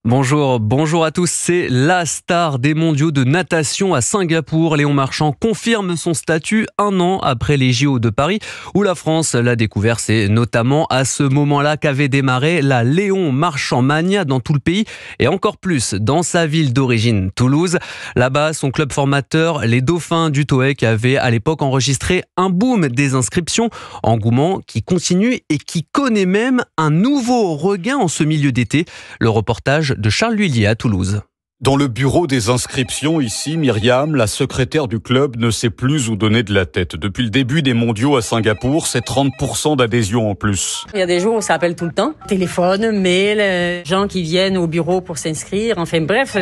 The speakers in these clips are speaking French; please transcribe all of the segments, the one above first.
Bonjour à tous. C'est la star des mondiaux de natation à Singapour. Léon Marchand confirme son statut un an après les JO de Paris, où la France l'a découvert. C'est notamment à ce moment-là qu'avait démarré la Léon Marchand Mania dans tout le pays et encore plus dans sa ville d'origine, Toulouse. Là-bas, son club formateur, les Dauphins du TOEC, avait à l'époque enregistré un boom des inscriptions. Engouement qui continue et qui connaît même un nouveau regain en ce milieu d'été. Le reportage de Charles Lhuillier à Toulouse. Dans le bureau des inscriptions, ici, Myriam, la secrétaire du club, ne sait plus où donner de la tête. Depuis le début des mondiaux à Singapour, c'est 30% d'adhésion en plus. Il y a des jours où ça appelle tout le temps. Téléphone, mail, gens qui viennent au bureau pour s'inscrire. Enfin bref,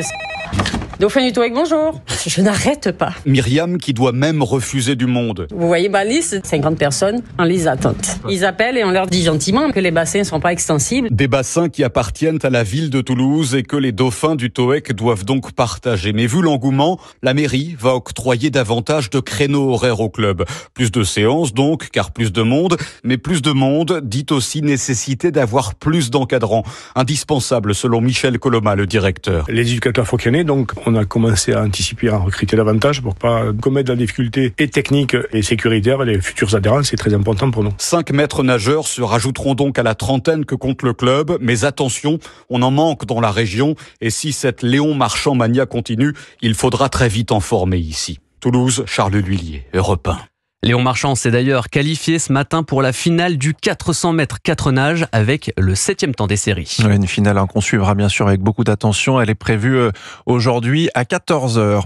Dauphin du TOEC, bonjour. Je n'arrête pas. Myriam qui doit même refuser du monde. Vous voyez ma liste, 50 personnes en liste d'attente. Ils appellent et on leur dit gentiment que les bassins ne sont pas extensibles. Des bassins qui appartiennent à la ville de Toulouse et que les Dauphins du TOEC doivent donc partager. Mais vu l'engouement, la mairie va octroyer davantage de créneaux horaires au club. Plus de séances donc, car plus de monde. Mais plus de monde dit aussi nécessité d'avoir plus d'encadrants. Indispensable selon Michel Coloma, le directeur. Les éducateurs faut qu'il y en ait, donc on a commencé à anticiper, à recruter davantage pour pas commettre la difficulté et technique et sécuritaire. Les futurs adhérents, c'est très important pour nous. 5 maîtres nageurs se rajouteront donc à la trentaine que compte le club. Mais attention, on en manque dans la région. Et si cette Léon Marchand Mania continue, il faudra très vite en former ici. Toulouse, Charles Lhuillier, Europe 1. Léon Marchand s'est d'ailleurs qualifié ce matin pour la finale du 400 mètres 4 nages avec le 7e temps des séries. Une finale qu'on suivra bien sûr avec beaucoup d'attention. Elle est prévue aujourd'hui à 14h.